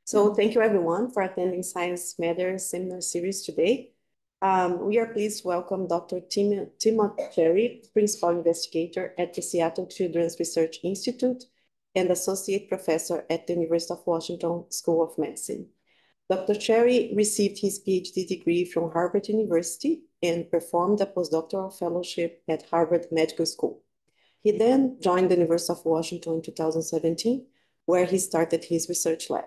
So thank you everyone for attending Science Matters seminar series today. We are pleased to welcome Dr. Timothy Cherry, Principal Investigator at the Seattle Children's Research Institute and Associate Professor at the University of Washington School of Medicine. Dr. Cherry received his PhD degree from Harvard University and performed a postdoctoral fellowship at Harvard Medical School. He then joined the University of Washington in 2017, where he started his research lab.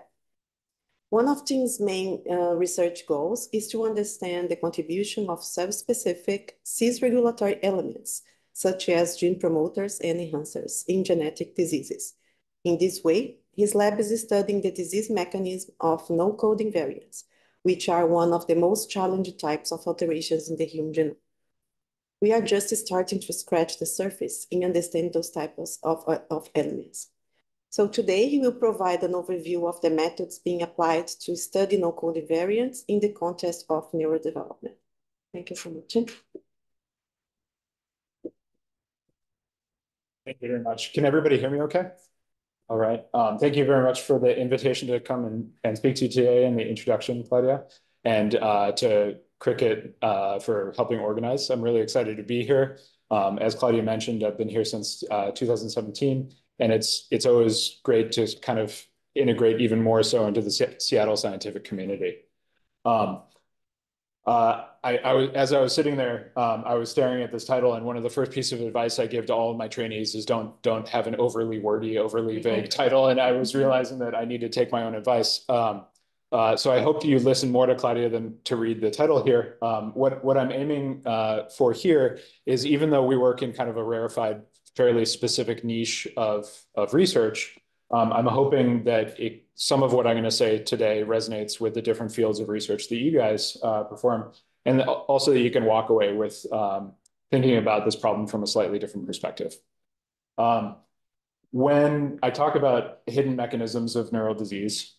One of Tim's main research goals is to understand the contribution of subspecific cis-regulatory elements, such as gene promoters and enhancers in genetic diseases. In this way, his lab is studying the disease mechanism of no-coding variants, which are one of the most challenging types of alterations in the human genome. We are just starting to scratch the surface in understanding those types of elements. So today he will provide an overview of the methods being applied to study no-coding variants in the context of neurodevelopment. Thank you so much. Thank you very much. Can everybody hear me okay? All right. Thank you very much for the invitation to come and speak to you today and the introduction, Claudia, and to Cricket for helping organize. I'm really excited to be here. As Claudia mentioned, I've been here since 2017. And it's always great to kind of integrate even more so into the Seattle scientific community. As I was sitting there, I was staring at this title, and one of the first pieces of advice I give to all of my trainees is don't have an overly wordy, overly vague title. And I was realizing that I need to take my own advice. So I hope you listen more to Claudia than to read the title here. What I'm aiming for here is, even though we work in kind of a rarefied, fairly specific niche of research, I'm hoping that some of what I'm going to say today resonates with the different fields of research that you guys perform, and also that you can walk away with thinking about this problem from a slightly different perspective. When I talk about hidden mechanisms of neural disease,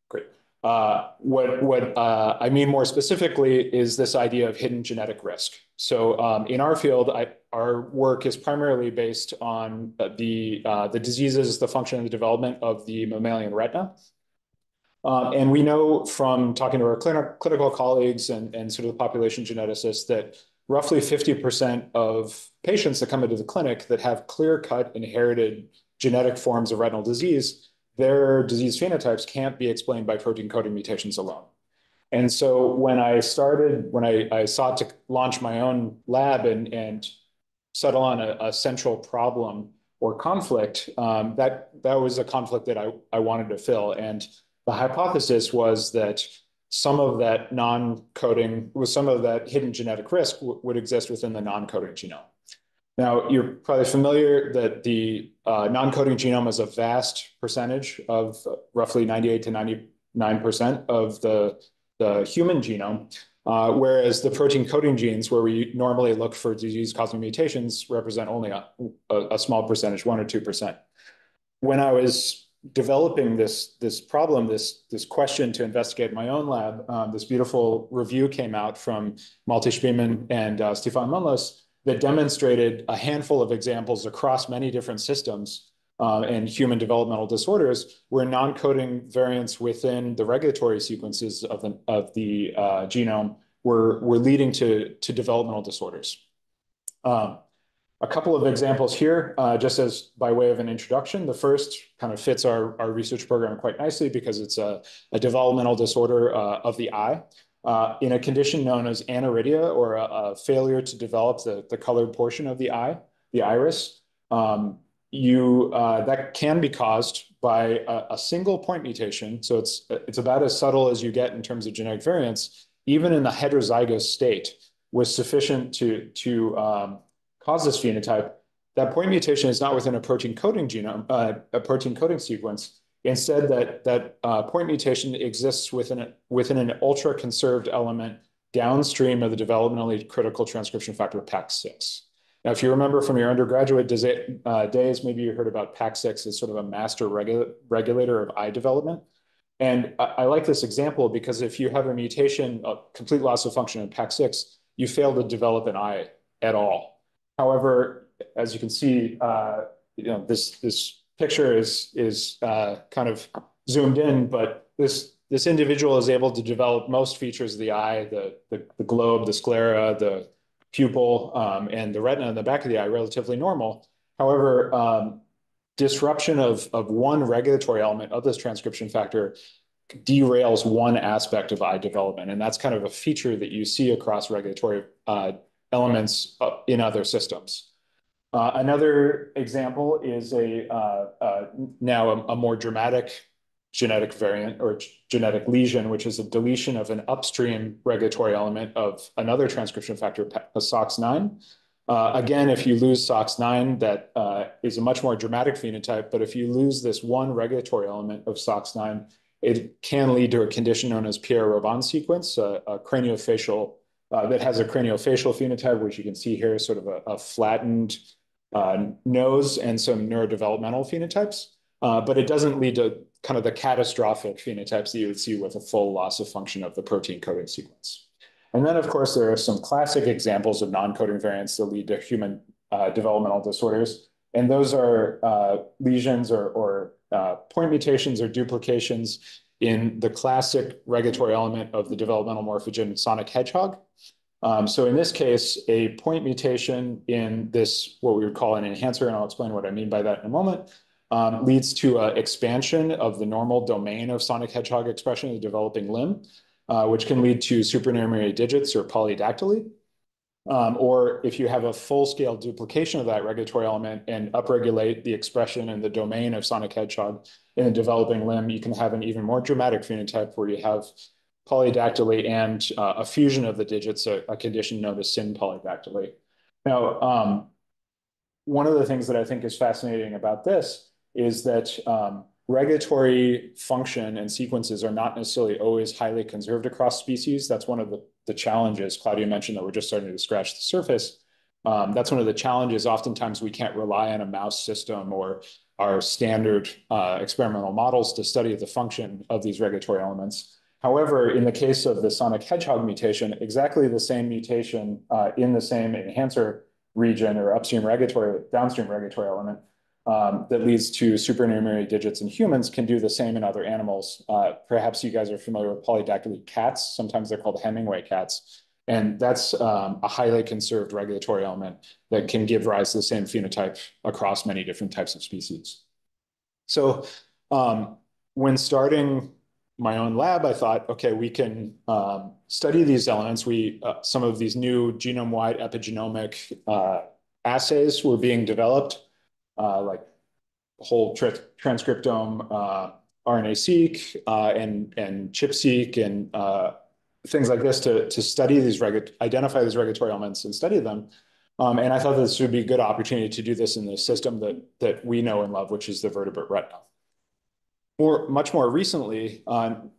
great. What I mean more specifically is this idea of hidden genetic risk. So in our field, our work is primarily based on the diseases, the function and the development of the mammalian retina. And we know from talking to our clinical colleagues and sort of the population geneticists that roughly 50% of patients that come into the clinic that have clear-cut inherited genetic forms of retinal disease, their disease phenotypes can't be explained by protein coding mutations alone. And so when I sought to launch my own lab and settle on a central problem or conflict, that was a conflict that I wanted to fill. And the hypothesis was that some of that some of that hidden genetic risk would exist within the non-coding genome. Now, you're probably familiar that the non-coding genome is a vast percentage of roughly 98 to 99% of the human genome, whereas the protein coding genes, where we normally look for disease-causing mutations, represent only a small percentage, 1 or 2%. When I was developing this problem, this question to investigate in my own lab, this beautiful review came out from Malte Spielmann and Stefan Munlos that demonstrated a handful of examples across many different systems and human developmental disorders where non-coding variants within the regulatory sequences of the genome were leading to developmental disorders. A couple of examples here, just as by way of an introduction. The first kind of fits our research program quite nicely because it's a developmental disorder of the eye. In a condition known as aniridia, or a failure to develop the colored portion of the eye, the iris, that can be caused by a single point mutation. So it's about as subtle as you get in terms of genetic variants, even in the heterozygous state, was sufficient to cause this phenotype. That point mutation is not within a protein coding genome, a protein coding sequence. Instead, that point mutation exists within an ultra-conserved element downstream of the developmentally critical transcription factor PAX6. Now, if you remember from your undergraduate days, maybe you heard about PAX6 as sort of a master regulator of eye development. And I like this example because if you have a mutation, a complete loss of function in PAX6, you fail to develop an eye at all. However, as you can see, this picture is kind of zoomed in, but this individual is able to develop most features of the eye, the globe, the sclera, the pupil, and the retina in the back of the eye relatively normal. However, disruption of one regulatory element of this transcription factor derails one aspect of eye development. And that's kind of a feature that you see across regulatory elements in other systems. Another example is now a more dramatic genetic variant or genetic lesion, which is a deletion of an upstream regulatory element of another transcription factor, SOX9. Again, if you lose SOX9, that is a much more dramatic phenotype. But if you lose this one regulatory element of SOX9, it can lead to a condition known as Pierre-Robin sequence, a craniofacial that has a craniofacial phenotype, which you can see here, sort of a flattened nose and some neurodevelopmental phenotypes. But it doesn't lead to kind of the catastrophic phenotypes that you would see with a full loss of function of the protein coding sequence. And then, of course, there are some classic examples of non-coding variants that lead to human developmental disorders. And those are lesions or point mutations or duplications in the classic regulatory element of the developmental morphogen sonic hedgehog. So in this case, a point mutation in this, what we would call an enhancer, and I'll explain what I mean by that in a moment, leads to an expansion of the normal domain of sonic hedgehog expression in the developing limb, which can lead to supernumerary digits or polydactyly. Or if you have a full-scale duplication of that regulatory element and upregulate the expression in the domain of sonic hedgehog in a developing limb, you can have an even more dramatic phenotype where you have polydactyly and a fusion of the digits, a condition known as syn polydactyly. Now, one of the things that I think is fascinating about this is that regulatory function and sequences are not necessarily always highly conserved across species. That's one of the challenges. Claudia mentioned that we're just starting to scratch the surface. That's one of the challenges. Oftentimes we can't rely on a mouse system or our standard experimental models to study the function of these regulatory elements. However, in the case of the sonic hedgehog mutation, exactly the same mutation in the same enhancer region or downstream regulatory element that leads to supernumerary digits in humans can do the same in other animals. Perhaps you guys are familiar with polydactyly cats. Sometimes they're called Hemingway cats. And that's a highly conserved regulatory element that can give rise to the same phenotype across many different types of species. So when starting my own lab, I thought, okay, we can study these elements. Some of these new genome-wide epigenomic assays were being developed, like whole transcriptome RNA-seq and ChIP-seq and things like this to study these identify these regulatory elements and study them. And I thought this would be a good opportunity to do this in the system that we know and love, which is the vertebrate retina. Much more recently,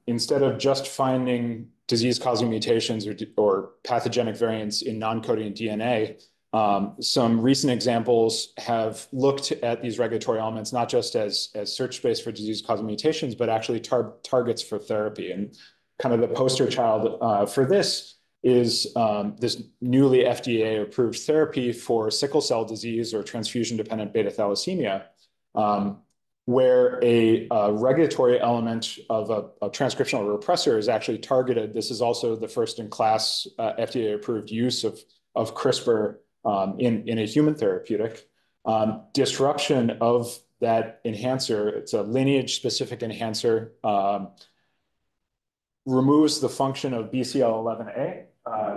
instead of just finding disease-causing mutations or pathogenic variants in non-coding DNA, some recent examples have looked at these regulatory elements not just as search space for disease-causing mutations, but actually targets for therapy. And kind of the poster child for this is this newly FDA-approved therapy for sickle cell disease or transfusion-dependent beta thalassemia, where a regulatory element of a transcriptional repressor is actually targeted. This is also the first-in-class FDA-approved use of CRISPR in a human therapeutic. Disruption of that enhancer, it's a lineage-specific enhancer, removes the function of BCL11A,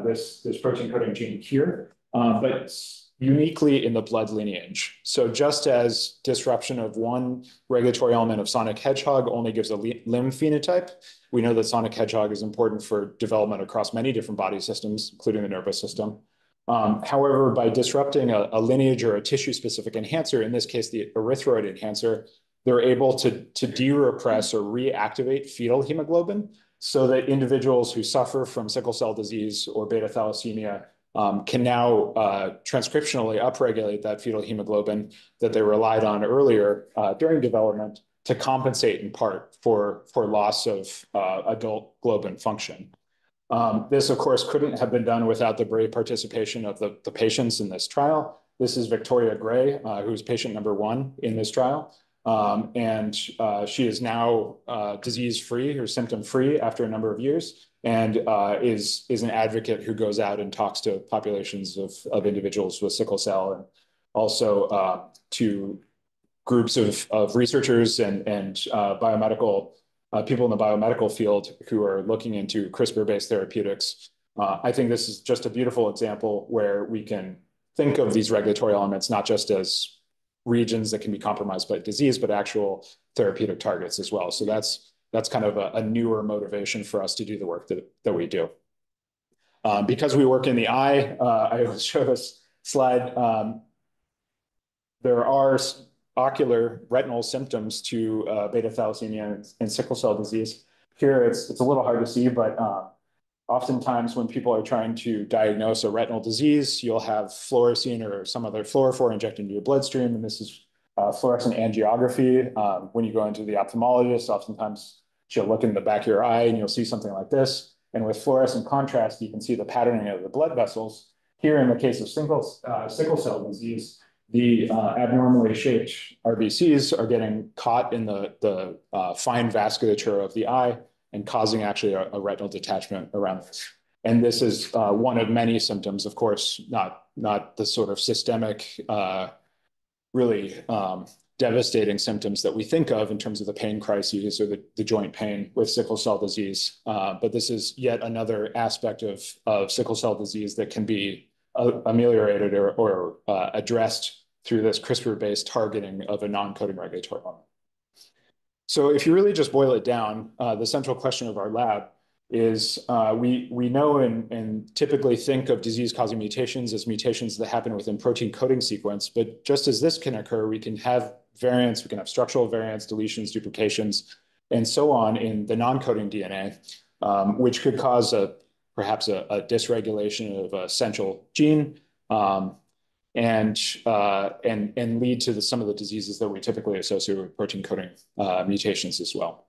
this protein coding gene here, but uniquely in the blood lineage. So just as disruption of one regulatory element of sonic hedgehog only gives a limb phenotype, we know that sonic hedgehog is important for development across many different body systems, including the nervous system. However, by disrupting a lineage or a tissue-specific enhancer, in this case, the erythroid enhancer, they're able to de-repress or reactivate fetal hemoglobin so that individuals who suffer from sickle cell disease or beta thalassemia can now transcriptionally upregulate that fetal hemoglobin that they relied on earlier during development to compensate in part for loss of adult globin function. This, of course, couldn't have been done without the brave participation of the patients in this trial. This is Victoria Gray, who's patient number 1 in this trial. She is now disease-free or symptom-free after a number of years, and is an advocate who goes out and talks to populations of individuals with sickle cell, and also to groups of researchers and biomedical people in the biomedical field who are looking into CRISPR-based therapeutics. I think this is just a beautiful example where we can think of these regulatory elements not just as regions that can be compromised by disease, but actual therapeutic targets as well. So that's kind of a newer motivation for us to do the work that we do. Because we work in the eye, I always show this slide. There are ocular retinal symptoms to beta thalassemia and sickle cell disease. Here, it's a little hard to see, but oftentimes when people are trying to diagnose a retinal disease, you'll have fluorescein or some other fluorophore injected into your bloodstream, and this is fluorescent angiography. When you go into the ophthalmologist, oftentimes she'll look in the back of your eye and you'll see something like this. And with fluorescent contrast, you can see the patterning of the blood vessels. Here, in the case of sickle cell disease, the abnormally shaped RBCs are getting caught in the fine vasculature of the eye and causing actually a retinal detachment around this. And this is one of many symptoms, of course, not the sort of systemic, really devastating symptoms that we think of in terms of the pain crises or the joint pain with sickle cell disease. But this is yet another aspect of sickle cell disease that can be ameliorated or addressed through this CRISPR-based targeting of a non-coding regulatory element. So if you really just boil it down, the central question of our lab is we know and typically think of disease-causing mutations as mutations that happen within protein coding sequence, but just as this can occur, we can have variants, we can have structural variants, deletions, duplications, and so on in the non-coding DNA, which could cause perhaps a dysregulation of a central gene, and lead to some of the diseases that we typically associate with protein coding mutations as well.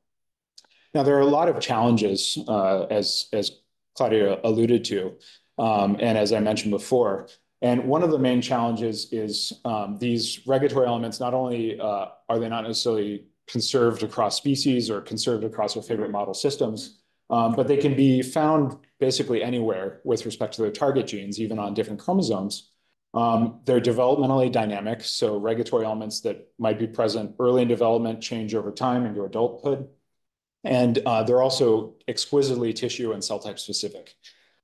Now, there are a lot of challenges, as Claudia alluded to, and as I mentioned before. And one of the main challenges is these regulatory elements, not only are they not necessarily conserved across species or conserved across our favorite model systems, but they can be found basically anywhere with respect to their target genes, even on different chromosomes. They're developmentally dynamic, so regulatory elements that might be present early in development change over time into adulthood. And they're also exquisitely tissue and cell type specific.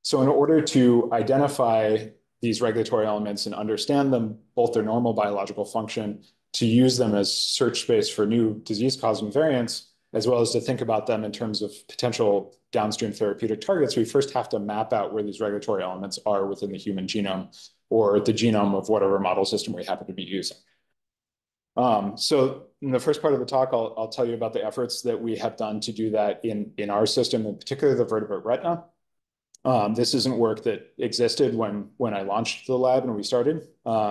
So in order to identify these regulatory elements and understand them, both their normal biological function, to use them as search space for new disease-causing variants, as well as to think about them in terms of potential downstream therapeutic targets, we first have to map out where these regulatory elements are within the human genome or the genome of whatever model system we happen to be using. So in the first part of the talk, I'll tell you about the efforts that we have done to do that in our system, in particular the vertebrate retina. This isn't work that existed when I launched the lab and we started,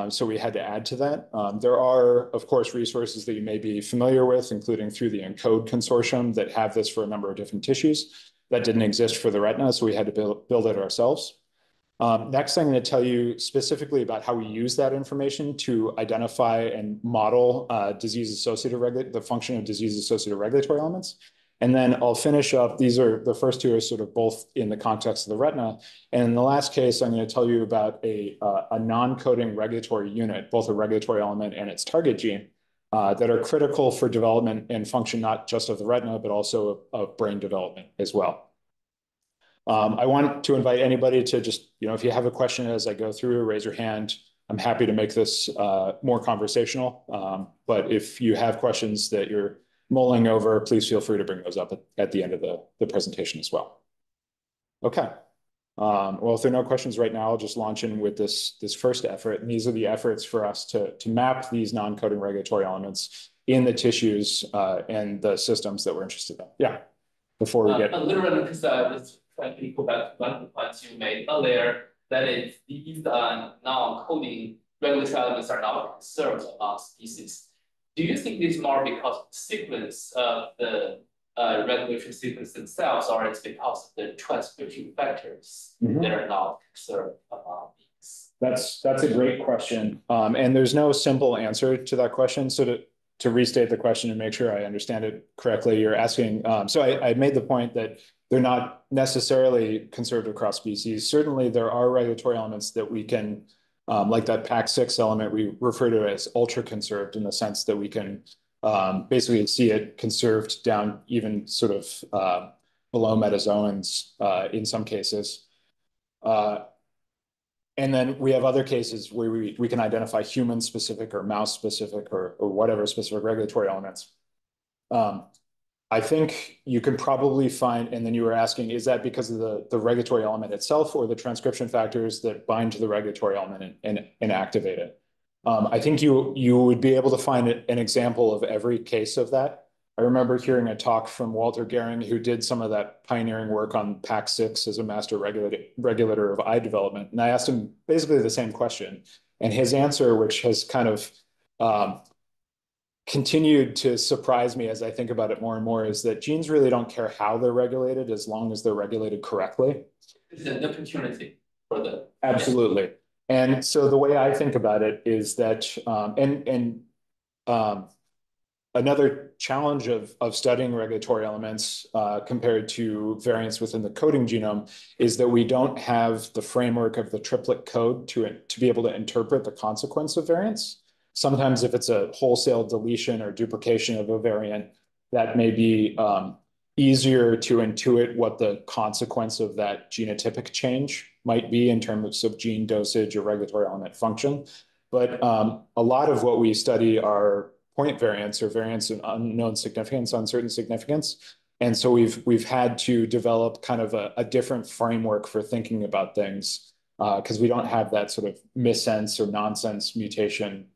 so we had to add to that. There are, of course, resources that you may be familiar with, including through the ENCODE consortium that have this for a number of different tissues that didn't exist for the retina, so we had to build it ourselves. Next, I'm going to tell you specifically about how we use that information to identify and model the function of disease-associated regulatory elements. And then I'll finish up. The first two are sort of both in the context of the retina. And in the last case, I'm going to tell you about a non-coding regulatory unit, both a regulatory element and its target gene, that are critical for development and function, not just of the retina, but also of brain development as well. I want to invite anybody to just, if you have a question as I go through, raise your hand. I'm happy to make this more conversational. But if you have questions that you're mulling over, please feel free to bring those up at the end of the presentation as well. Okay. Well, if there are no questions right now, I'll just launch in with this first effort. And these are the efforts for us to map these non-coding regulatory elements in the tissues and the systems that we're interested in. Yeah, before we get... A little bit, because it's trying to go back to one of the points you made earlier, that these non-coding regulatory elements are not conserved among species. Do you think this is more because of the sequence of the regulatory sequence themselves, or it's because of the transcription factors that are not conserved among these? That's a great question. And there's no simple answer to that question. So to restate the question and make sure I understand it correctly, you're asking, so I made the point that they're not necessarily conserved across species. Certainly, there are regulatory elements that we can, like that PAC6 element, we refer to as ultra-conserved in the sense that we can basically see it conserved down even sort of below metazoans in some cases. And then we have other cases where we can identify human-specific or mouse-specific or whatever specific regulatory elements. I think you can probably find, and then you were asking, is that because of the regulatory element itself or the transcription factors that bind to the regulatory element and activate it? I think you would be able to find an example of every case of that. I remember hearing a talk from Walter Gehring, who did some of that pioneering work on PAC6 as a master regulator of eye development. And I asked him basically the same question. And his answer, which has kind of continued to surprise me as I think about it more and more, is that genes really don't care how they're regulated as long as they're regulated correctly. It's an opportunity for the. Absolutely. And so the way I think about it is that, another challenge of studying regulatory elements compared to variants within the coding genome is that we don't have the framework of the triplet code to be able to interpret the consequence of variants. Sometimes if it's a wholesale deletion or duplication of a variant, that may be easier to intuit what the consequence of that genotypic change might be in terms of gene dosage or regulatory element function. But a lot of what we study are point variants or variants of unknown significance, uncertain significance. And so we've had to develop kind of a different framework for thinking about things because we don't have that sort of missense or nonsense mutation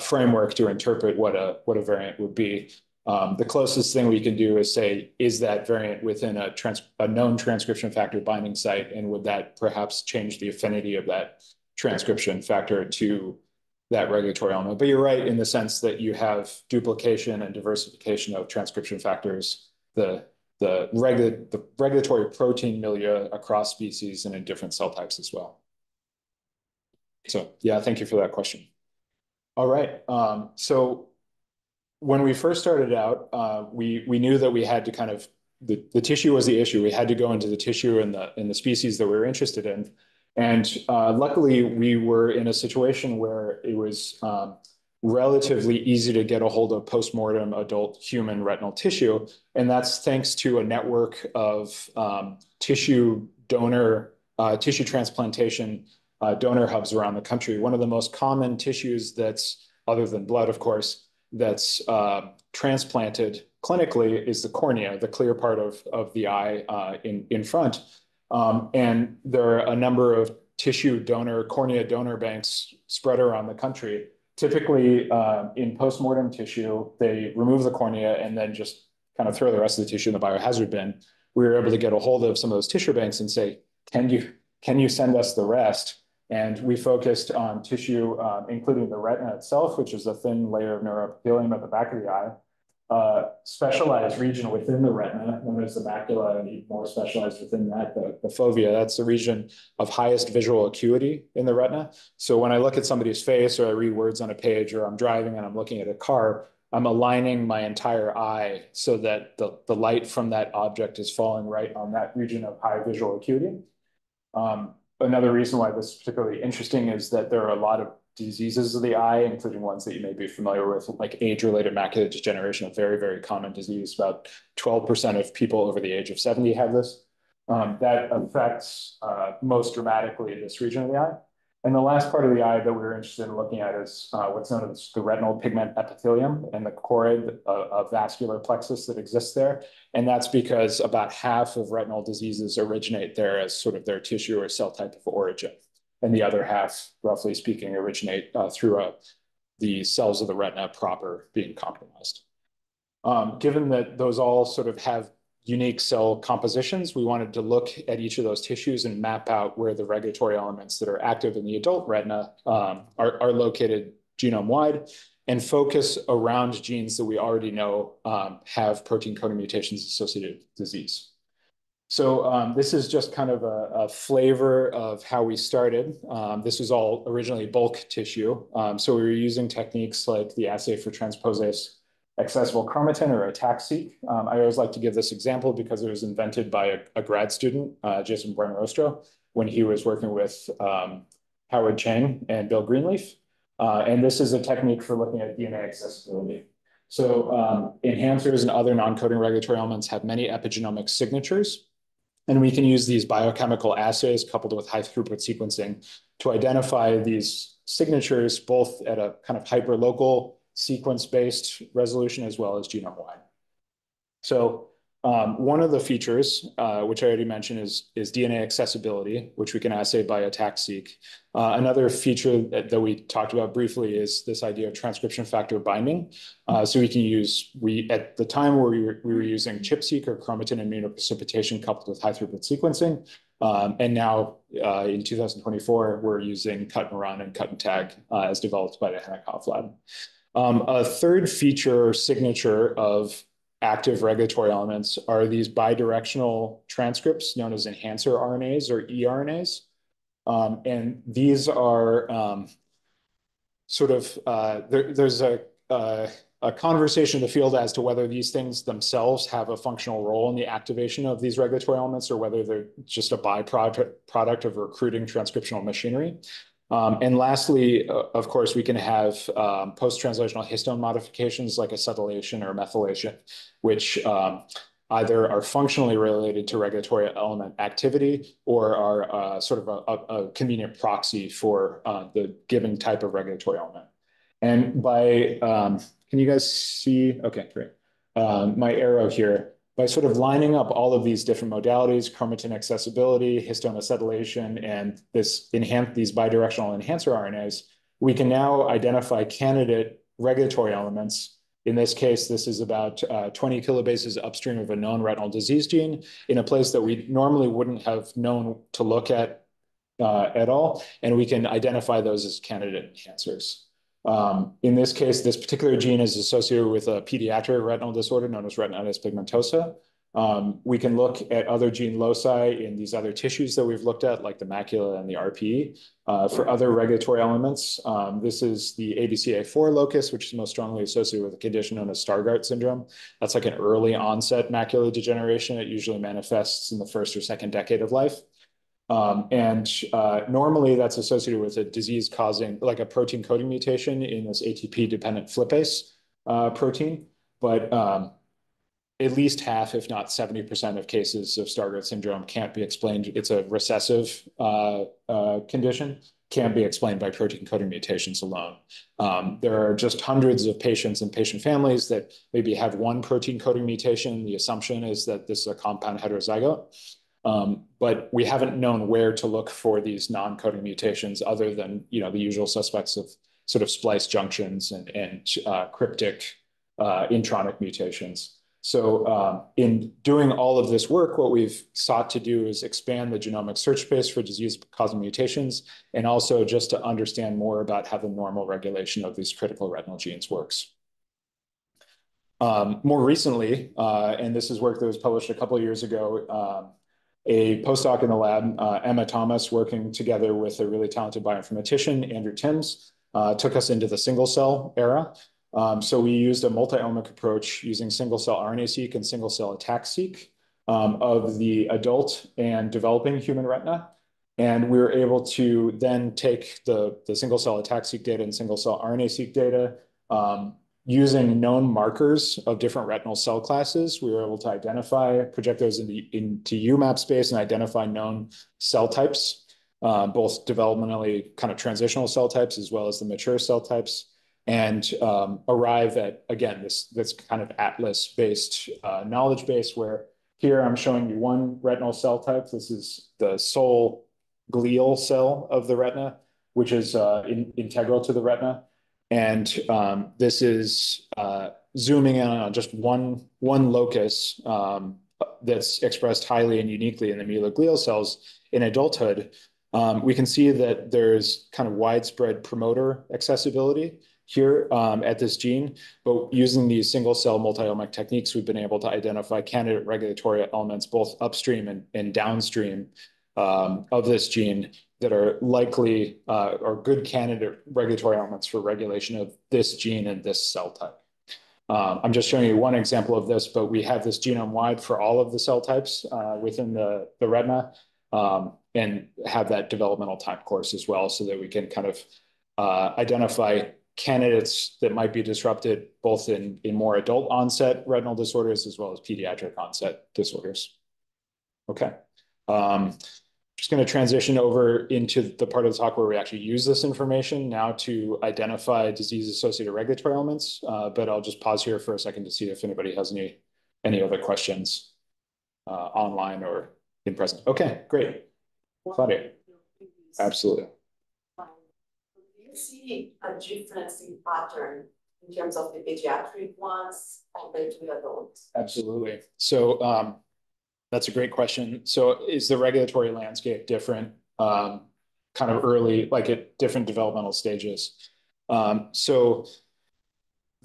framework to interpret what a variant would be. The closest thing we can do is say, is that variant within a known transcription factor binding site, and would that perhaps change the affinity of that transcription factor to that regulatory element? But you're right in the sense that you have duplication and diversification of transcription factors, the regulatory protein milieu across species and in different cell types as well. So yeah, thank you for that question. All right, so when we first started out, we knew that we had to kind of, the tissue was the issue. We had to go into the tissue and the species that we were interested in. And luckily, we were in a situation where it was relatively easy to get a hold of postmortem adult human retinal tissue. And that's thanks to a network of tissue transplantation donor hubs around the country. One of the most common tissues that's, other than blood, of course, that's transplanted clinically is the cornea, the clear part of the eye in front. And there are a number of cornea donor banks spread around the country. Typically, in postmortem tissue, they remove the cornea and then just kind of throw the rest of the tissue in the biohazard bin. We were able to get a hold of some of those tissue banks and say, can you send us the rest? And we focused on tissue, including the retina itself, which is a thin layer of neuroepithelium at the back of the eye, specialized region within the retina, known as the macula, and even more specialized within that, the fovea. That's the region of highest visual acuity in the retina. So when I look at somebody's face or I read words on a page or I'm driving and I'm looking at a car, I'm aligning my entire eye so that the light from that object is falling right on that region of high visual acuity. Another reason why this is particularly interesting is that there are a lot of diseases of the eye, including ones that you may be familiar with, like age-related macular degeneration, a very, very common disease. About 12% of people over the age of 70 have this. That affects most dramatically this region of the eye. And the last part of the eye that we were interested in looking at is what's known as the retinal pigment epithelium and the choroid of vascular plexus that exists there. And that's because about half of retinal diseases originate there as sort of their tissue or cell type of origin. And the other half, roughly speaking, originate through the cells of the retina proper being compromised. Given that those all sort of have unique cell compositions, we wanted to look at each of those tissues and map out where the regulatory elements that are active in the adult retina are located genome-wide and focus around genes that we already know have protein coding mutations associated with disease. So this is just kind of a flavor of how we started. This was all originally bulk tissue. So we were using techniques like the assay for transposase accessible chromatin or a TAC-seq. I always like to give this example because it was invented by a grad student, Jason Buenrostro, when he was working with Howard Chang and Bill Greenleaf. And this is a technique for looking at DNA accessibility. So enhancers and other non-coding regulatory elements have many epigenomic signatures. And we can use these biochemical assays coupled with high throughput sequencing to identify these signatures both at a kind of hyperlocal sequence-based resolution as well as genome-wide. So one of the features, which I already mentioned, is DNA accessibility, which we can assay by a TAC-seq. Another feature that we talked about briefly is this idea of transcription factor binding. So we can use, at the time where we were using ChIP-seq or chromatin immunoprecipitation coupled with high throughput sequencing. And now in 2024, we're using cut and run and cut and tag as developed by the Hennekoff lab. A third feature signature of active regulatory elements are these bidirectional transcripts known as enhancer RNAs or eRNAs. And these are there's a conversation in the field as to whether these things themselves have a functional role in the activation of these regulatory elements or whether they're just a byproduct of recruiting transcriptional machinery. And lastly, of course, we can have post-translational histone modifications like acetylation or methylation, which either are functionally related to regulatory element activity or are sort of a convenient proxy for the given type of regulatory element. And by, can you guys see? Okay, great. My arrow here. By sort of lining up all of these different modalities, chromatin accessibility, histone acetylation, and these bidirectional enhancer RNAs, we can now identify candidate regulatory elements. In this case, this is about 20 kilobases upstream of a known retinal disease gene in a place that we normally wouldn't have known to look at all, and we can identify those as candidate enhancers. In this case, this particular gene is associated with a pediatric retinal disorder known as retinitis pigmentosa. We can look at other gene loci in these other tissues that we've looked at, like the macula and the RPE. For other regulatory elements, this is the ABCA4 locus, which is most strongly associated with a condition known as Stargardt syndrome. That's like an early onset macular degeneration. It usually manifests in the first or second decade of life. Normally that's associated with a disease causing like a protein coding mutation in this ATP-dependent flipase protein. But at least half, if not 70% of cases of Stargardt syndrome can't be explained. It's a recessive condition, can't be explained by protein coding mutations alone. There are just hundreds of patients and patient families that maybe have one protein coding mutation. The assumption is that this is a compound heterozygote. But we haven't known where to look for these non-coding mutations other than, the usual suspects of sort of splice junctions and cryptic intronic mutations. So in doing all of this work, what we've sought to do is expand the genomic search space for disease-causing mutations, and also just to understand more about how the normal regulation of these critical retinal genes works. More recently, and this is work that was published a couple of years ago, a postdoc in the lab, Emma Thomas, working together with a really talented bioinformatician, Andrew Timms, took us into the single-cell era. So we used a multi-omic approach using single-cell RNA-seq and single-cell ATAC-seq of the adult and developing human retina. And we were able to then take the single-cell ATAC-seq data and single-cell RNA-seq data, using known markers of different retinal cell classes. We were able to project those into UMAP space and identify known cell types, both developmentally kind of transitional cell types as well as the mature cell types, and arrive at, again, this kind of atlas-based knowledge base where here I'm showing you one retinal cell type. This is the sole glial cell of the retina, which is integral to the retina. And this is zooming in on just one locus that's expressed highly and uniquely in the glial cells in adulthood. We can see that there's kind of widespread promoter accessibility here at this gene, but using these single cell multi-omic techniques, we've been able to identify candidate regulatory elements both upstream and downstream of this gene that are likely or good candidate regulatory elements for regulation of this gene and this cell type. I'm just showing you one example of this, but we have this genome-wide for all of the cell types within the retina and have that developmental time course as well so that we can kind of identify candidates that might be disrupted both in more adult onset retinal disorders as well as pediatric onset disorders. Okay. Just going to transition over into the part of the talk where we actually use this information now to identify disease-associated regulatory elements, but I'll just pause here for a second to see if anybody has any other questions online or in present. Okay, great. Claudia. Absolutely. Do you see a difference in pattern in terms of the pediatric ones compared to the adults? Absolutely. So that's a great question. So is the regulatory landscape different kind of early, like at different developmental stages? So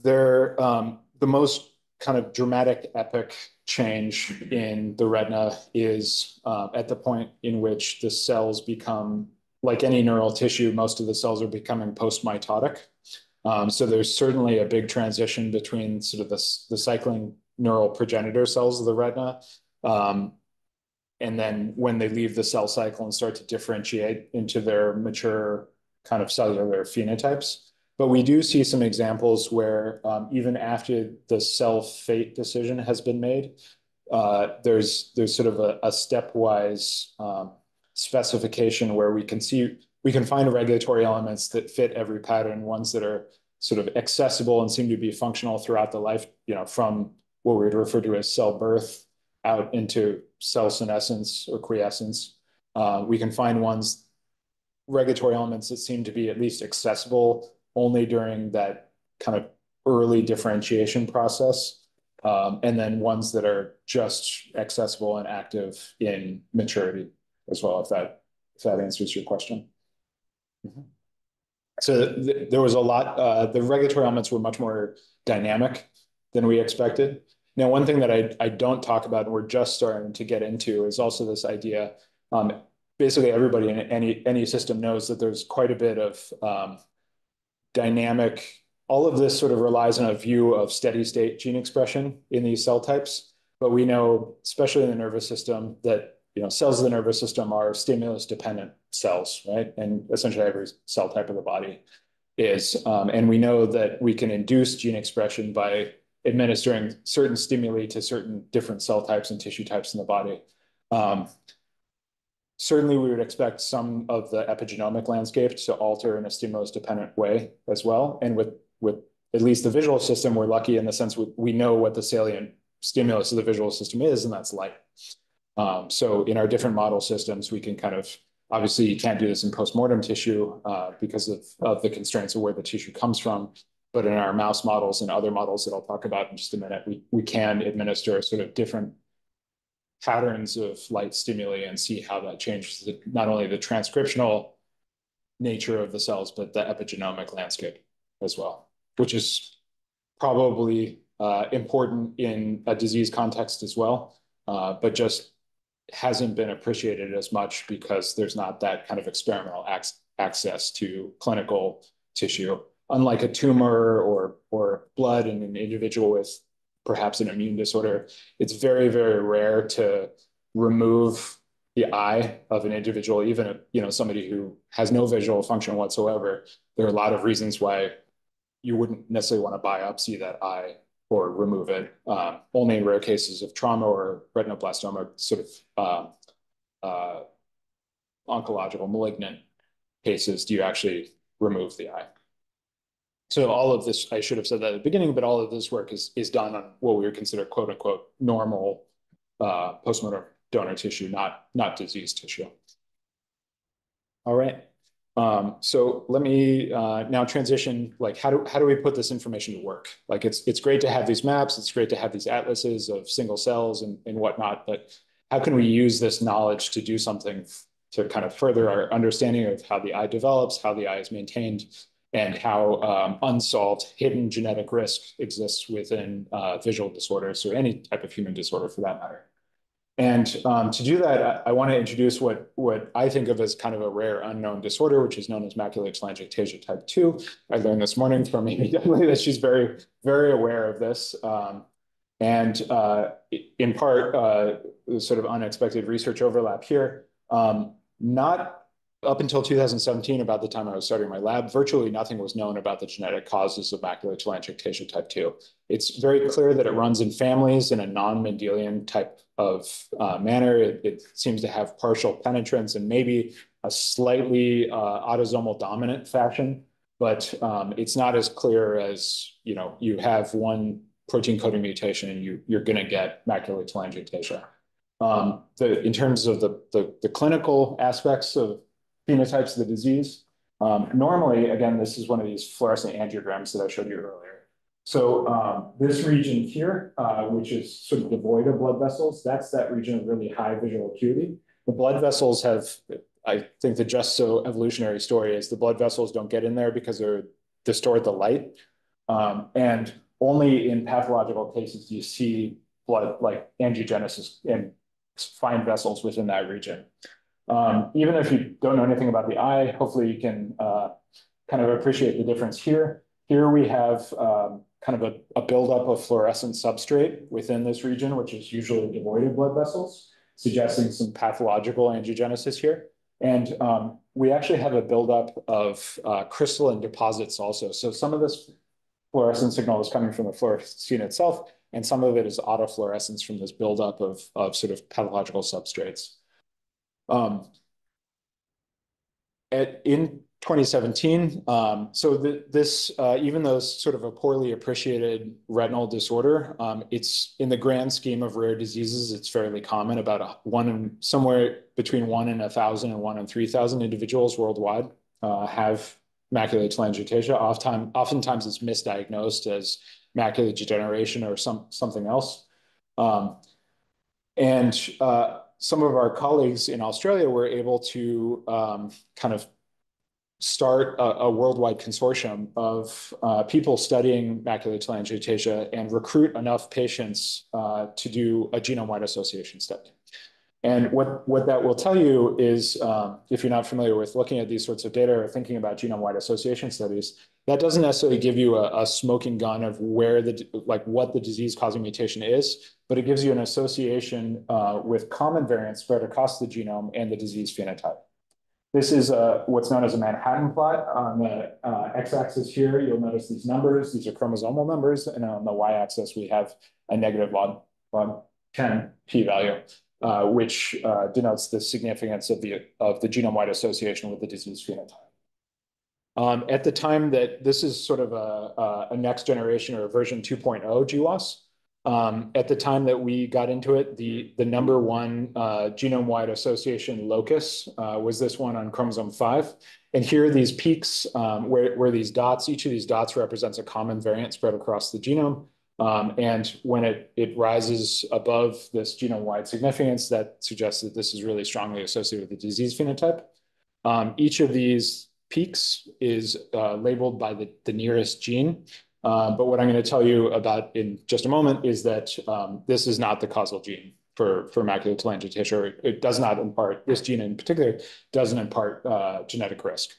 the most kind of dramatic epic change in the retina is at the point in which the cells become, like any neural tissue, most of the cells are becoming post-mitotic. So there's certainly a big transition between sort of the cycling neural progenitor cells of the retina. And then when they leave the cell cycle and start to differentiate into their mature kind of cellular phenotypes. But we do see some examples where even after the cell fate decision has been made, there's sort of a stepwise specification where we can find regulatory elements that fit every pattern, ones that are sort of accessible and seem to be functional throughout the life, from what we would refer to as cell birth out into cell senescence or quiescence. We can find regulatory elements that seem to be at least accessible only during that kind of early differentiation process. And then ones that are just accessible and active in maturity as well, if that answers your question. Mm-hmm. So there was a lot, the regulatory elements were much more dynamic than we expected. Now, one thing that I don't talk about and we're just starting to get into is also this idea, basically everybody in any system knows that there's quite a bit of dynamic, all of this sort of relies on a view of steady state gene expression in these cell types. But we know, especially in the nervous system, that cells of the nervous system are stimulus dependent cells, right? And essentially every cell type of the body is. And we know that we can induce gene expression by administering certain stimuli to certain different cell types and tissue types in the body. Certainly, we would expect some of the epigenomic landscape to alter in a stimulus-dependent way as well. And with at least the visual system, we're lucky in the sense we know what the salient stimulus of the visual system is, and that's light. So in our different model systems, we can kind of, obviously you can't do this in postmortem tissue because of the constraints of where the tissue comes from. But in our mouse models and other models that I'll talk about in just a minute, we can administer sort of different patterns of light stimuli and see how that changes not only the transcriptional nature of the cells, but the epigenomic landscape as well, which is probably important in a disease context as well, but just hasn't been appreciated as much because there's not that kind of experimental access to clinical tissue. Unlike a tumor or blood in an individual with perhaps an immune disorder, it's very, very rare to remove the eye of an individual, even somebody who has no visual function whatsoever. There are a lot of reasons why you wouldn't necessarily want to biopsy that eye or remove it. Only in rare cases of trauma or retinoblastoma, sort of oncological malignant cases, do you actually remove the eye. So all of this, I should have said that at the beginning, but all of this work is done on what we would consider quote unquote normal postmortem donor tissue, not diseased tissue. All right. So let me now transition, like how do we put this information to work? Like it's great to have these maps, it's great to have these atlases of single cells and whatnot, but how can we use this knowledge to do something to kind of further our understanding of how the eye develops, how the eye is maintained, and how unsolved hidden genetic risk exists within visual disorders or any type of human disorder for that matter. And to do that, I want to introduce what I think of as kind of a rare unknown disorder, which is known as macular telangiectasia type 2. I learned this morning from Amy Dudley that she's very, very aware of this. And in part, the sort of unexpected research overlap here. Not up until 2017, about the time I was starting my lab, virtually nothing was known about the genetic causes of macular telangiectasia type 2. It's very clear that it runs in families in a non-Mendelian type of manner. It seems to have partial penetrance and maybe a slightly autosomal dominant fashion, but it's not as clear as, you have one protein coding mutation and you're going to get macular telangiectasia. In terms of the clinical aspects of phenotypes of the disease, normally, again, this is one of these fluorescent angiograms that I showed you earlier. So this region here, which is sort of devoid of blood vessels, that's that region of really high visual acuity. The blood vessels have, I think the just so evolutionary story is the blood vessels don't get in there because they're distort the light. And only in pathological cases do you see blood, like angiogenesis and fine vessels within that region. Even if you don't know anything about the eye, hopefully you can kind of appreciate the difference here. Here we have kind of a buildup of fluorescent substrate within this region, which is usually devoid of blood vessels, suggesting some pathological angiogenesis here. And we actually have a buildup of crystalline deposits also. So some of this fluorescent signal is coming from the fluorescein itself, and some of it is autofluorescence from this buildup of sort of pathological substrates. In 2017, this even though it's sort of a poorly appreciated retinal disorder, it's in the grand scheme of rare diseases, it's fairly common. About somewhere between 1 in 1,000 and 1 in 3,000 individuals worldwide have macular telangiectasia. Oftentimes it's misdiagnosed as macular degeneration or something else. Some of our colleagues in Australia were able to kind of start a worldwide consortium of people studying macular telangiectasia and recruit enough patients to do a genome-wide association study. And what that will tell you is, if you're not familiar with looking at these sorts of data or thinking about genome-wide association studies, that doesn't necessarily give you a smoking gun of what the disease-causing mutation is, but it gives you an association with common variants spread across the genome and the disease phenotype. This is what's known as a Manhattan plot. On the x-axis here, you'll notice these numbers. These are chromosomal numbers, and on the y-axis, we have a negative log 10 p-value. Which denotes the significance of the genome-wide association with the disease phenotype. At the time that this is sort of a next generation or version 2.0 GWAS, at the time that we got into it, the number one genome-wide association locus was this one on chromosome 5. And here are these peaks where these dots, each of these dots represents a common variant spread across the genome. And when it rises above this genome-wide significance, that suggests that this is really strongly associated with the disease phenotype. Each of these peaks is labeled by the nearest gene. But what I'm going to tell you about in just a moment is that this is not the causal gene for macular telangiectasia. It does not impart, this gene in particular, doesn't impart genetic risk.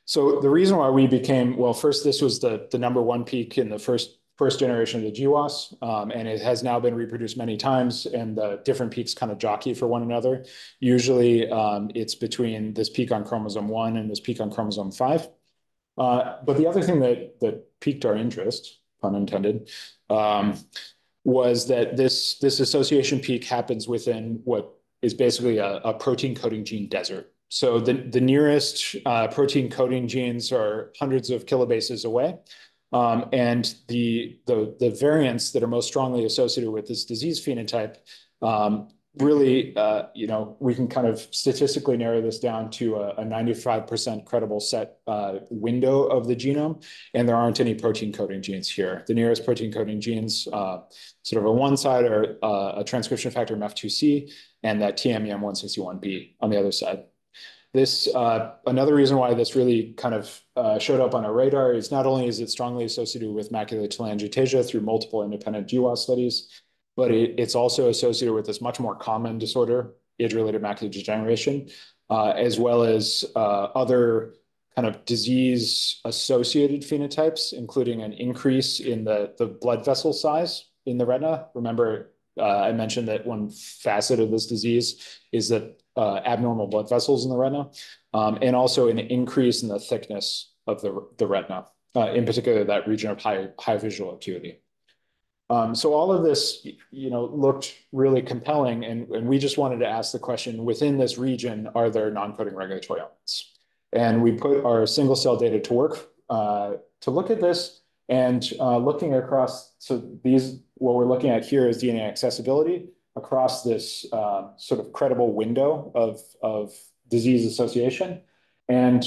So the reason why we became, well, first, this was the number one peak in the first generation of the GWAS, and it has now been reproduced many times, and the different peaks kind of jockey for one another. Usually it's between this peak on chromosome 1 and this peak on chromosome 5. But the other thing that piqued our interest, pun intended, was that this association peak happens within what is basically a protein coding gene desert. So the nearest protein coding genes are hundreds of kilobases away. And the variants that are most strongly associated with this disease phenotype, really, we can kind of statistically narrow this down to a 95% credible set window of the genome, and there aren't any protein coding genes here. The nearest protein coding genes, sort of on one side, are a transcription factor MEF2C and that TMEM161B on the other side. This another reason why this really kind of showed up on our radar is not only is it strongly associated with macular telangiectasia through multiple independent GWAS studies, but it's also associated with this much more common disorder, age-related macular degeneration, as well as other kind of disease-associated phenotypes, including an increase in the blood vessel size in the retina. Remember, I mentioned that one facet of this disease is that abnormal blood vessels in the retina, and also an increase in the thickness of the retina, in particular that region of high visual acuity. So all of this, looked really compelling, and we just wanted to ask the question: within this region, are there non-coding regulatory elements? And we put our single cell data to work to look at this, and looking across. So what we're looking at here is DNA accessibility across this sort of credible window of disease association. And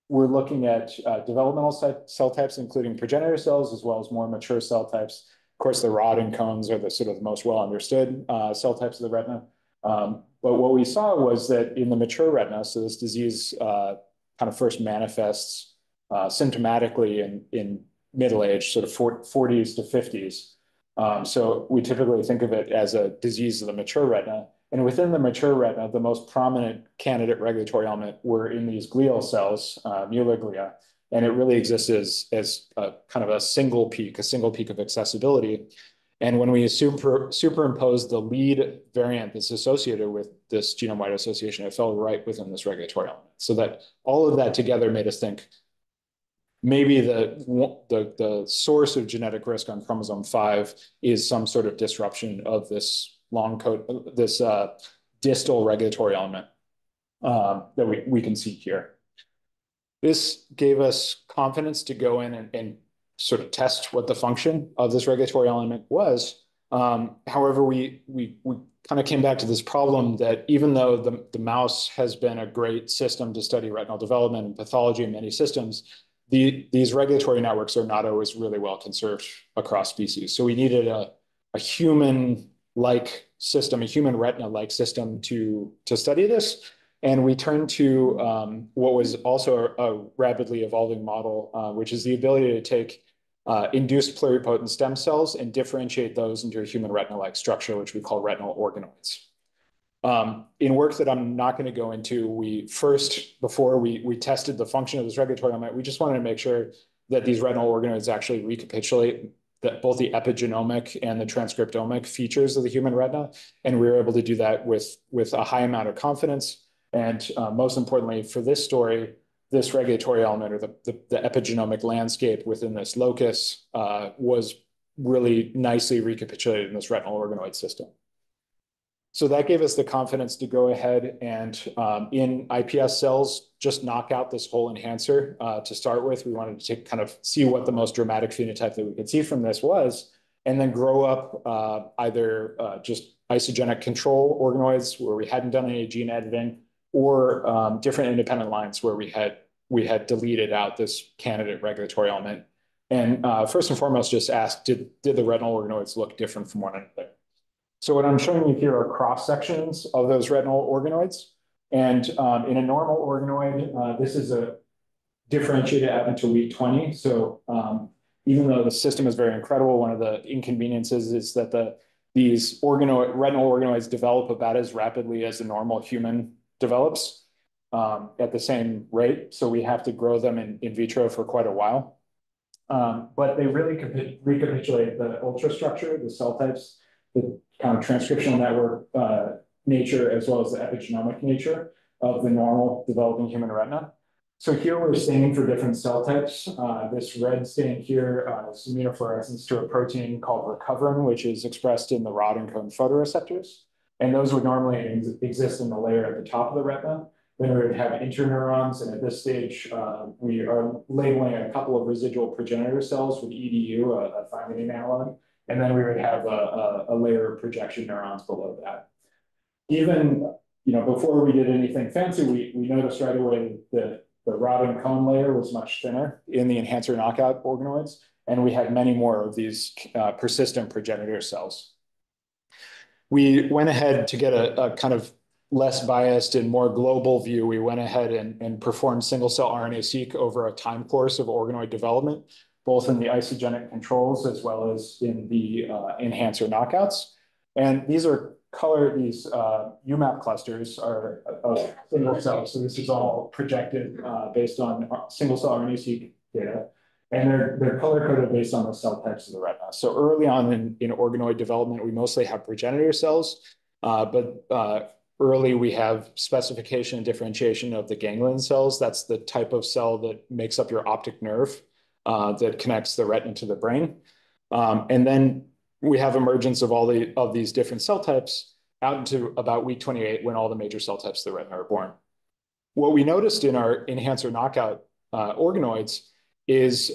we're looking at developmental cell types, including progenitor cells, as well as more mature cell types. Of course, the rod and cones are the sort of the most well understood cell types of the retina. But what we saw was that in the mature retina, so this disease kind of first manifests symptomatically in middle age, sort of 40s to 50s. So we typically think of it as a disease of the mature retina. And within the mature retina, the most prominent candidate regulatory element were in these glial cells, Mueller glia, and it really exists as a kind of a single peak of accessibility. And when we superimpose the lead variant that's associated with this genome-wide association, it fell right within this regulatory element. So that all of that together made us think maybe the source of genetic risk on chromosome 5 is some sort of disruption of this distal regulatory element that we can see here. This gave us confidence to go in and sort of test what the function of this regulatory element was. However, we kind of came back to this problem that even though the mouse has been a great system to study retinal development and pathology in many systems, these regulatory networks are not always really well conserved across species. So we needed a human-like system, a human retina-like system to study this. And we turned to what was also a rapidly evolving model, which is the ability to take induced pluripotent stem cells and differentiate those into a human retina-like structure, which we call retinal organoids. In work that I'm not going to go into, before we tested the function of this regulatory element, we just wanted to make sure that these retinal organoids actually recapitulate both the epigenomic and the transcriptomic features of the human retina. And we were able to do that with a high amount of confidence. And most importantly, for this story, this regulatory element, or the epigenomic landscape within this locus, was really nicely recapitulated in this retinal organoid system. So that gave us the confidence to go ahead and in IPS cells, just knock out this whole enhancer to start with. We wanted to kind of see what the most dramatic phenotype that we could see from this was, and then grow up either just isogenic control organoids where we hadn't done any gene editing, or different independent lines where we had deleted out this candidate regulatory element. And first and foremost, just ask, did the retinal organoids look different from one another? So what I'm showing you here are cross sections of those retinal organoids. And in a normal organoid, this is a differentiated out into week 20. So even though the system is very incredible, one of the inconveniences is that these retinal organoids develop about as rapidly as a normal human develops at the same rate. So we have to grow them in vitro for quite a while. But they really recapitulate the ultrastructure, the cell types, the kind of transcriptional network nature, as well as the epigenomic nature of the normal developing human retina. So here we're staining for different cell types. This red stain here is immunofluorescence to a protein called recoverin, which is expressed in the rod and cone photoreceptors. And those would normally exist in the layer at the top of the retina. Then we would have interneurons, and at this stage, we are labeling a couple of residual progenitor cells with EDU, a thymidine analog. And then we would have a layer of projection neurons below that. Even before we did anything fancy, we noticed right away that the rod and cone layer was much thinner in the enhancer knockout organoids, and we had many more of these persistent progenitor cells. We went ahead to get a kind of less biased and more global view, we went ahead and performed single-cell RNA-seq over a time course of organoid development, both in the isogenic controls as well as in the enhancer knockouts. And these are these UMAP clusters are of single cells. So this is all projected based on single-cell RNA-seq data. And they're color-coded based on the cell types of the retina. So early on in organoid development, we mostly have progenitor cells, but early we have specification and differentiation of the ganglion cells. That's the type of cell that makes up your optic nerve that connects the retina to the brain. And then we have emergence of all of these different cell types out into about week 28 when all the major cell types of the retina are born. What we noticed in our enhancer knockout organoids is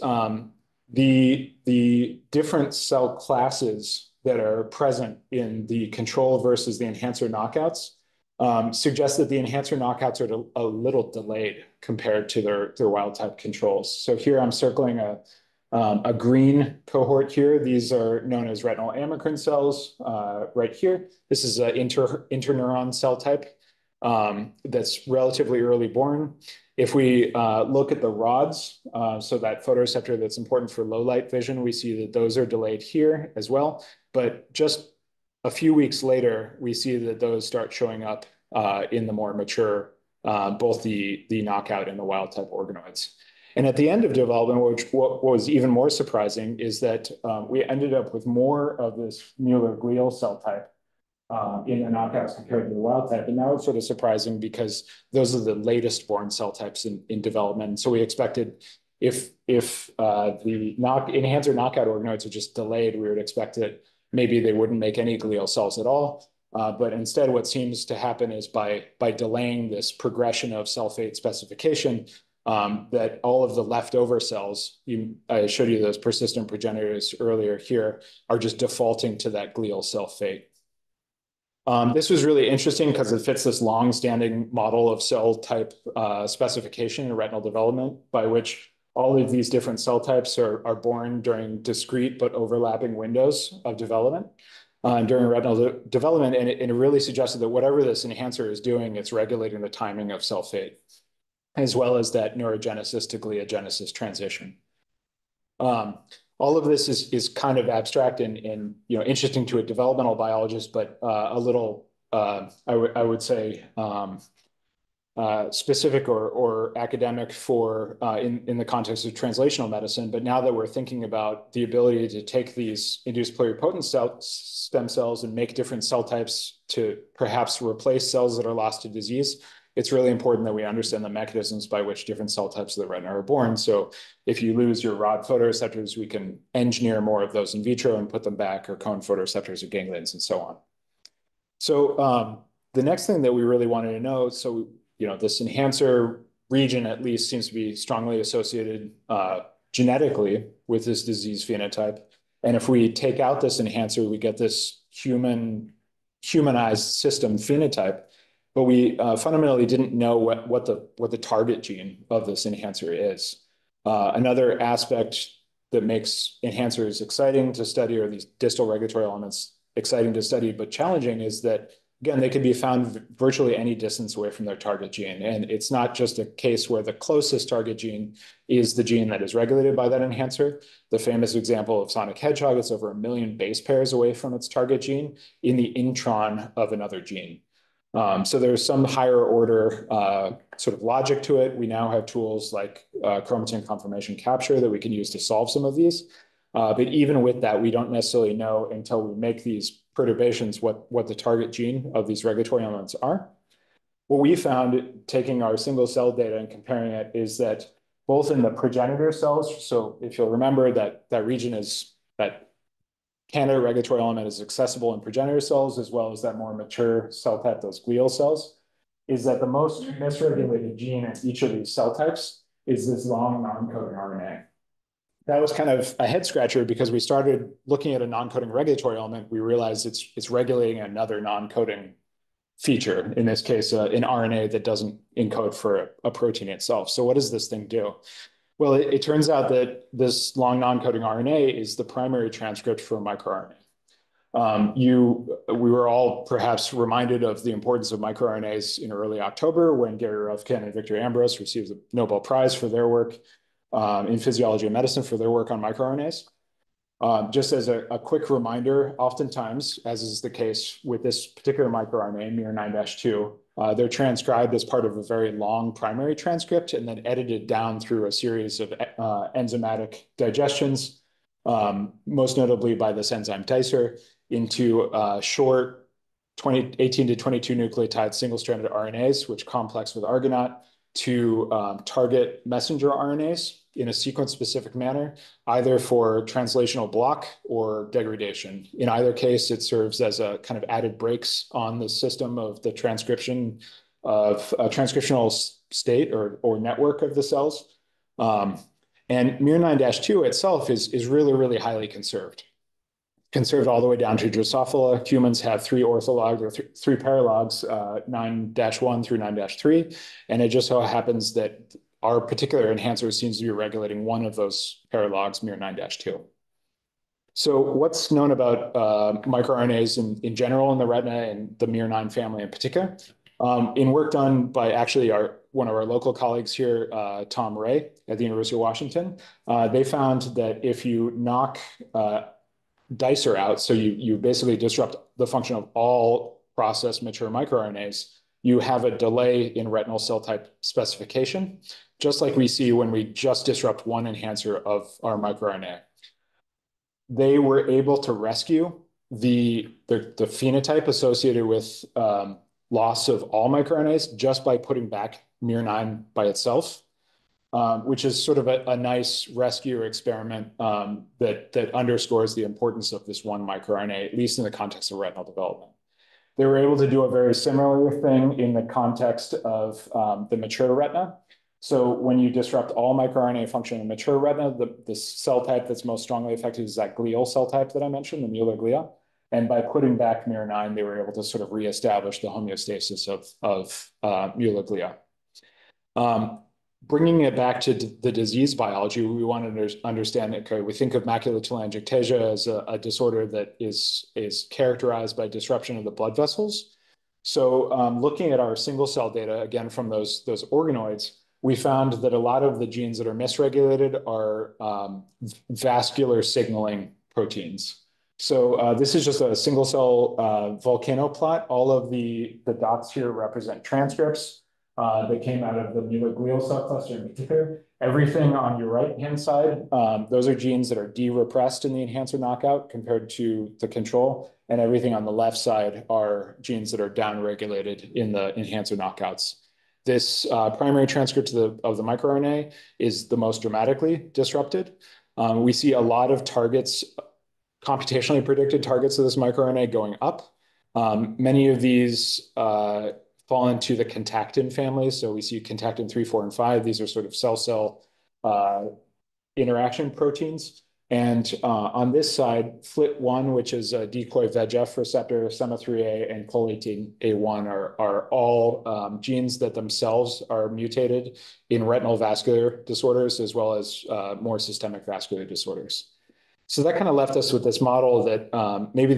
the different cell classes that are present in the control versus the enhancer knockouts suggest that the enhancer knockouts are a little delayed compared to their wild type controls. So here I'm circling a green cohort here. These are known as retinal amacrine cells right here. This is an interneuron cell type that's relatively early born. If we look at the rods, so that photoreceptor that's important for low light vision, we see that those are delayed here as well. But just a few weeks later, we see that those start showing up in the more mature, both the knockout and the wild type organoids. And at the end of development, what was even more surprising is that we ended up with more of this Mueller glial cell type in the knockouts compared to the wild type. And that was sort of surprising because those are the latest born cell types in development. So we expected if the enhancer knockout organoids are just delayed, we would expect that maybe they wouldn't make any glial cells at all. But instead, what seems to happen is by delaying this progression of cell fate specification, that all of the leftover cells, I showed you those persistent progenitors earlier here, are just defaulting to that glial cell fate. This was really interesting because it fits this long-standing model of cell type specification in retinal development, by which all of these different cell types are born during discrete but overlapping windows of development during retinal development. And it really suggested that whatever this enhancer is doing, it's regulating the timing of cell fate, as well as that neurogenesis to gliogenesis transition. All of this is kind of abstract and interesting to a developmental biologist, but a little, I would say, specific or academic for in the context of translational medicine. But now that we're thinking about the ability to take these induced pluripotent stem cells and make different cell types to perhaps replace cells that are lost to disease, it's really important that we understand the mechanisms by which different cell types of the retina are born. So if you lose your rod photoreceptors, we can engineer more of those in vitro and put them back, or cone photoreceptors or ganglions and so on. So the next thing that we really wanted to know, so this enhancer region at least seems to be strongly associated genetically with this disease phenotype. And if we take out this enhancer, we get this humanized system phenotype. But we fundamentally didn't know what the target gene of this enhancer is. Another aspect that makes enhancers exciting to study, or these distal regulatory elements exciting to study but challenging, is that, again, they can be found virtually any distance away from their target gene. And it's not just a case where the closest target gene is the gene that is regulated by that enhancer. The famous example of sonic hedgehog is over 1 million base pairs away from its target gene in the intron of another gene. So there's some higher order sort of logic to it. We now have tools like chromatin conformation capture that we can use to solve some of these. But even with that, we don't necessarily know until we make these perturbations what the target gene of these regulatory elements are. What we found, taking our single cell data and comparing it, is that both in the progenitor cells, so if you'll remember that region is that candidate regulatory element is accessible in progenitor cells, as well as that more mature cell type, those glial cells, is that the most misregulated gene in each of these cell types is this long non-coding RNA. That was kind of a head scratcher because we started looking at a non-coding regulatory element. We realized it's regulating another non-coding feature, in this case, an RNA that doesn't encode for a protein itself. So what does this thing do? Well, it turns out that this long non-coding RNA is the primary transcript for microRNA. We were all perhaps reminded of the importance of microRNAs in early October when Gary Ruvkun and Victor Ambros received the Nobel Prize for their work in physiology and medicine for their work on microRNAs. Just as a quick reminder, oftentimes, as is the case with this particular microRNA, miR9-2, they're transcribed as part of a very long primary transcript and then edited down through a series of enzymatic digestions, most notably by this enzyme dicer, into short 18 to 22 nucleotide single-stranded RNAs, which complex with argonaute to target messenger RNAs in a sequence-specific manner, either for translational block or degradation. In either case, it serves as a kind of added brakes on the system of the transcription of a transcriptional state or network of the cells. And miR9-2 itself is really, really highly conserved all the way down to Drosophila. Humans have 3 orthologs or 3 paralogs, 9-1 through 9-3. And it just so happens that our particular enhancer seems to be regulating one of those paralogs, miR9-2. So what's known about microRNAs in general in the retina and the miR9 family in particular? In work done by actually one of our local colleagues here, Tom Ray at the University of Washington, they found that if you knock dicer out, so you basically disrupt the function of all processed mature microRNAs, you have a delay in retinal cell type specification, just like we see when we just disrupt one enhancer of our microRNA. They were able to rescue the phenotype associated with loss of all microRNAs just by putting back miR9 by itself. Which is sort of a nice rescue experiment that underscores the importance of this one microRNA, at least in the context of retinal development. They were able to do a very similar thing in the context of the mature retina. So when you disrupt all microRNA function in mature retina, the cell type that's most strongly affected is that glial cell type that I mentioned, the Mueller glia. And by putting back miR9, they were able to sort of reestablish the homeostasis of Mueller glia. Bringing it back to the disease biology, we want to understand, okay, we think of macular telangiectasia as a disorder that is characterized by disruption of the blood vessels. So looking at our single cell data, again, from those organoids, we found that a lot of the genes that are misregulated are vascular signaling proteins. So this is just a single cell volcano plot. All of the dots here represent transcripts that came out of the Mueller glial cell cluster in particular. Everything on your right-hand side, those are genes that are de-repressed in the enhancer knockout compared to the control. And everything on the left side are genes that are down-regulated in the enhancer knockouts. This primary transcript of the microRNA is the most dramatically disrupted. We see a lot of targets, computationally predicted targets of this microRNA going up. Many of these fall into the contactin family. So we see contactin 3, 4, and 5. These are sort of cell-cell interaction proteins. And on this side, FLT1, which is a decoy VEGF receptor, SEMA3A, and COL18A1 are all genes that themselves are mutated in retinal vascular disorders, as well as more systemic vascular disorders. So that kind of left us with this model that maybe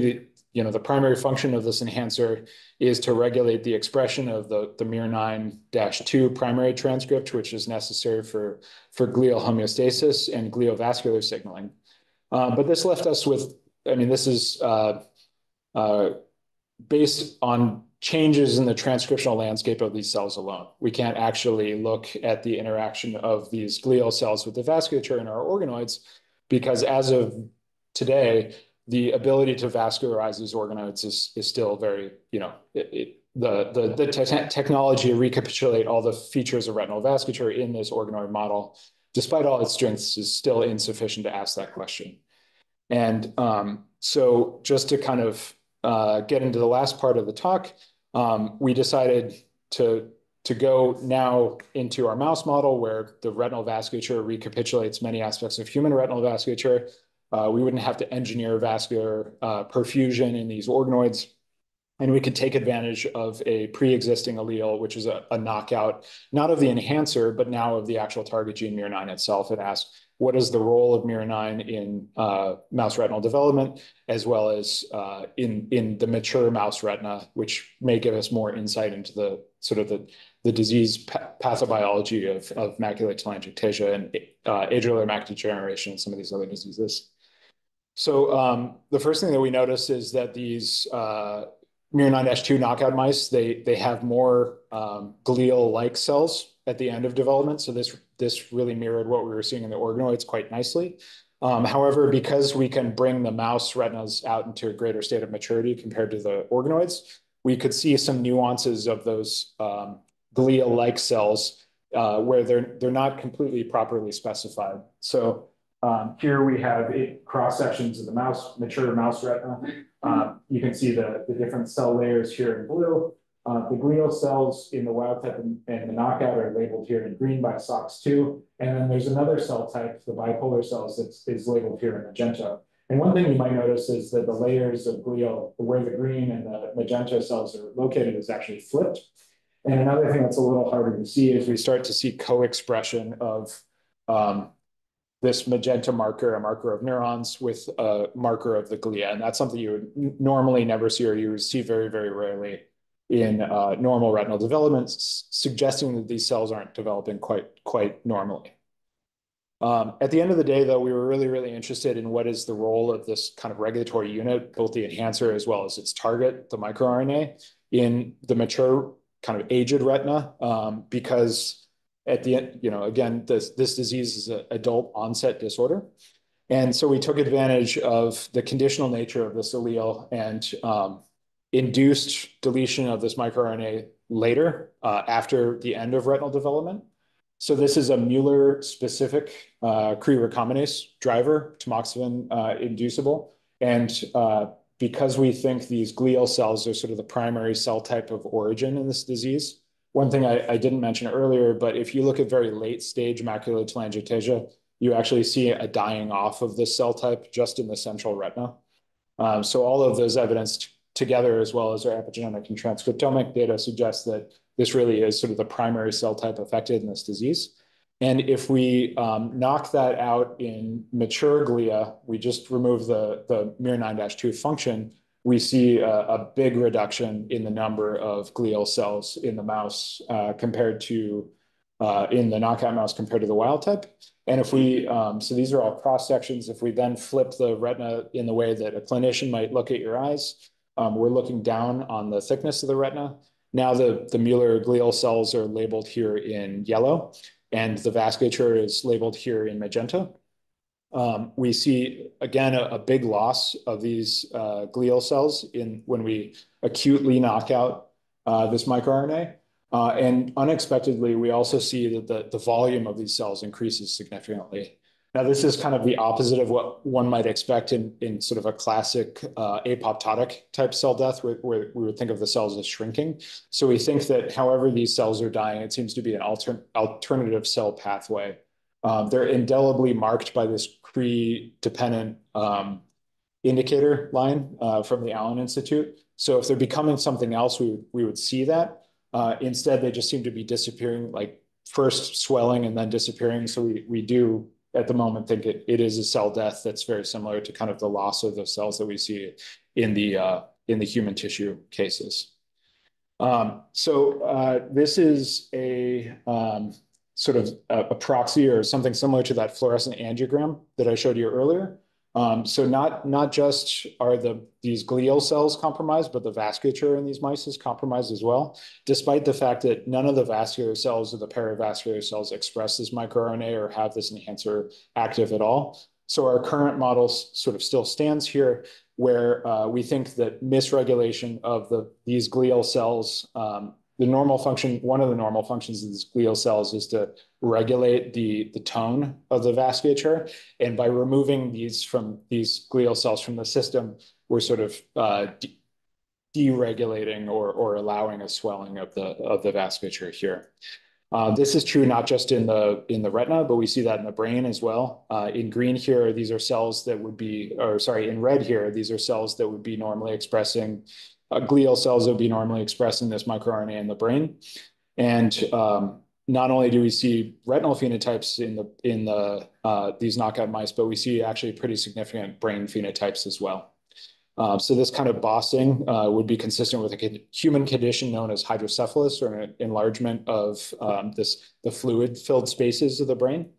the primary function of this enhancer is to regulate the expression of the miR9-2 primary transcript, which is necessary for glial homeostasis and gliovascular signaling. But this left us with, this is based on changes in the transcriptional landscape of these cells alone. We can't actually look at the interaction of these glial cells with the vasculature in our organoids, because as of today, the ability to vascularize these organoids is still very, the technology to recapitulate all the features of retinal vasculature in this organoid model, despite all its strengths, is still insufficient to ask that question. And so just to kind of get into the last part of the talk, we decided to go now into our mouse model where the retinal vasculature recapitulates many aspects of human retinal vasculature. We wouldn't have to engineer vascular perfusion in these organoids. And we could take advantage of a pre-existing allele, which is a knockout, not of the enhancer, but now of the actual target gene miR9 itself, and ask, what is the role of miR9 in mouse retinal development, as well as in the mature mouse retina, which may give us more insight into the sort of the disease pathobiology of macular telangiectasia and age-related macular degeneration and some of these other diseases. So the first thing that we notice is that these miR9-2 knockout mice, they have more glial-like cells at the end of development. So this really mirrored what we were seeing in the organoids quite nicely. However, because we can bring the mouse retinas out into a greater state of maturity compared to the organoids, we could see some nuances of those glial-like cells where they're not completely properly specified. So here we have cross sections of the mature mouse retina. You can see the different cell layers here in blue. The glial cells in the wild type and the knockout are labeled here in green by SOX2. And then there's another cell type, the bipolar cells, that is labeled here in magenta. And one thing you might notice is that the layers of glial, where the green and the magenta cells are located, is actually flipped. And another thing that's a little harder to see is we start to see co-expression of this magenta marker, a marker of neurons, with a marker of the glia. And that's something you would normally never see, or you would see very, very rarely in normal retinal development, suggesting that these cells aren't developing quite normally. At the end of the day, though, we were really, really interested in what is the role of this kind of regulatory unit, both the enhancer as well as its target, the microRNA, in the mature kind of aged retina, because at the end, again, this disease is an adult onset disorder. And so we took advantage of the conditional nature of this allele and induced deletion of this microRNA later after the end of retinal development. So this is a Mueller-specific Cre recombinase driver, tamoxifen inducible. And because we think these glial cells are sort of the primary cell type of origin in this disease, one thing I didn't mention earlier, but if you look at very late stage macular telangiectasia, you actually see a dying off of this cell type just in the central retina. So all of those evidence together, as well as our epigenetic and transcriptomic data, suggests that this really is sort of the primary cell type affected in this disease. And if we knock that out in mature glia, we just remove the miR9-2 function, we see a big reduction in the number of glial cells in the mouse compared to in the knockout mouse compared to the wild type. And if we, so these are all cross sections. If we then flip the retina in the way that a clinician might look at your eyes, we're looking down on the thickness of the retina. Now the Mueller glial cells are labeled here in yellow, and the vasculature is labeled here in magenta. We see, again, a big loss of these glial cells when we acutely knock out this microRNA. And unexpectedly, we also see that the volume of these cells increases significantly. Now, this is kind of the opposite of what one might expect in sort of a classic apoptotic type cell death, where we would think of the cells as shrinking. So we think that however these cells are dying, it seems to be an alternative cell pathway. They're indelibly marked by this Cre-dependent indicator line from the Allen Institute. So if they're becoming something else, we would see that. Instead, they just seem to be disappearing, like first swelling and then disappearing. So we do, at the moment, think it is a cell death that's very similar to kind of the loss of the cells that we see in the human tissue cases. This is a sort of a proxy or something similar to that fluorescent angiogram that I showed you earlier. So not just are these glial cells compromised, but the vasculature in these mice is compromised as well, despite the fact that none of the vascular cells or the perivascular cells express this microRNA or have this enhancer active at all. So our current model sort of still stands here, where we think that misregulation of these glial cells, the normal function, one of the normal functions of these glial cells is to regulate the tone of the vasculature. And by removing these glial cells from the system, we're sort of deregulating or allowing a swelling of the vasculature here. This is true not just in the retina, but we see that in the brain as well. In green here, these are cells that would be, or sorry, in red here, these are cells that would be normally expressing glial cells that would be normally expressing this microRNA in the brain. And not only do we see retinal phenotypes in these knockout mice, but we see actually pretty significant brain phenotypes as well. So this kind of bossing would be consistent with a human condition known as hydrocephalus, or an enlargement of the fluid-filled spaces of the brain.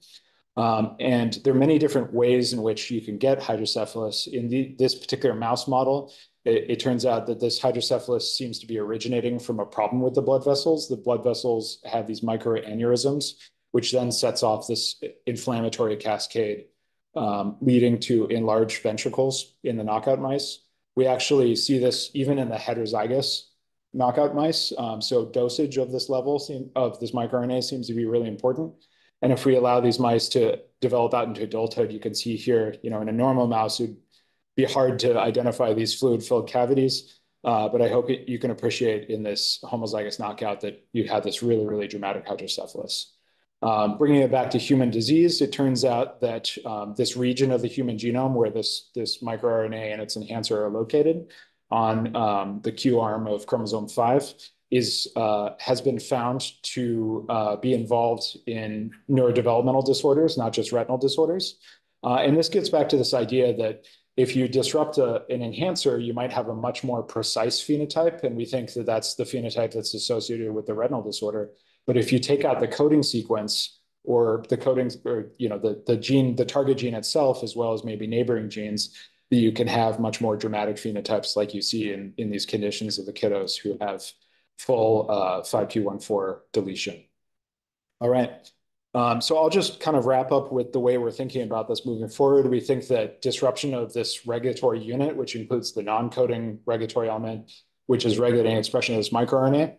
And there are many different ways in which you can get hydrocephalus. In this particular mouse model, it turns out that this hydrocephalus seems to be originating from a problem with the blood vessels. The blood vessels have these microaneurysms, which then sets off this inflammatory cascade, leading to enlarged ventricles in the knockout mice. We actually see this even in the heterozygous knockout mice. So dosage of this level of this microRNA seems to be really important. And if we allow these mice to develop out into adulthood, you can see here, in a normal mouse, it'd be hard to identify these fluid-filled cavities. But I hope you can appreciate in this homozygous knockout that you had this really, really dramatic hydrocephalus. Bringing it back to human disease, it turns out that this region of the human genome where this microRNA and its enhancer are located on the Q arm of chromosome 5 has been found to be involved in neurodevelopmental disorders, not just retinal disorders. And this gets back to this idea that if you disrupt an enhancer, you might have a much more precise phenotype. And we think that that's the phenotype that's associated with the retinal disorder. But if you take out the coding sequence or the coding, or the gene, the target gene itself, as well as maybe neighboring genes, that you can have much more dramatic phenotypes like you see in these conditions of the kiddos who have full 5q14 deletion. All right. So I'll just kind of wrap up with the way we're thinking about this moving forward. We think that disruption of this regulatory unit, which includes the non-coding regulatory element, which is regulating expression of this microRNA,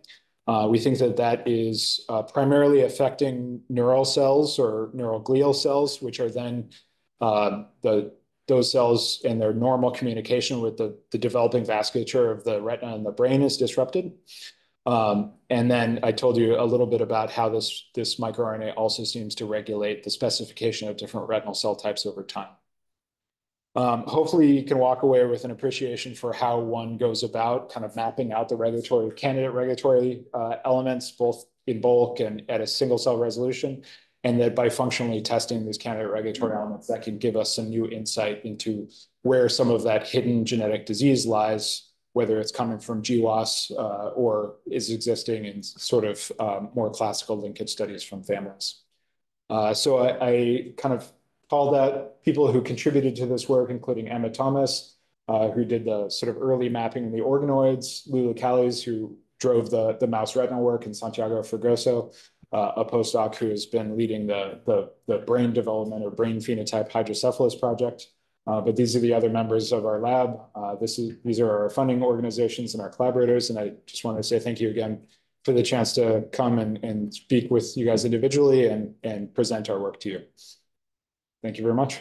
we think that that is primarily affecting neural cells or neural glial cells, which are then those cells and their normal communication with the developing vasculature of the retina and the brain is disrupted. And then I told you a little bit about how this microRNA also seems to regulate the specification of different retinal cell types over time. Hopefully you can walk away with an appreciation for how one goes about kind of mapping out the candidate regulatory elements, both in bulk and at a single cell resolution, and that by functionally testing these candidate regulatory elements, that can give us some new insight into where some of that hidden genetic disease lies, whether it's coming from GWAS or is existing in sort of more classical linkage studies from families. So I kind of called out people who contributed to this work, including Emma Thomas, who did the sort of early mapping in the organoids, Lulu Callies, who drove the mouse retinal work, and Santiago Fregoso, a postdoc who has been leading the brain development or brain phenotype hydrocephalus project. But these are the other members of our lab. These are our funding organizations and our collaborators. And I just want to say thank you again for the chance to come and speak with you guys individually and present our work to you. Thank you very much.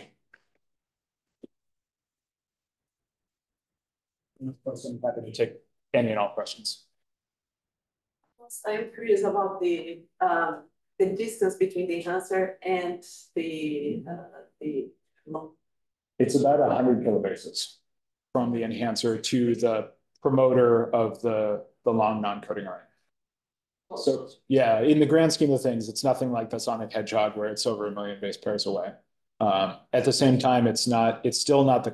I'm happy to take any and all questions. I'm curious about the distance between the enhancer and the It's about 100 kilobases from the enhancer to the promoter of the long non-coding RNA. So yeah, in the grand scheme of things, it's nothing like the sonic hedgehog where it's over 1 million base pairs away. At the same time, it's still not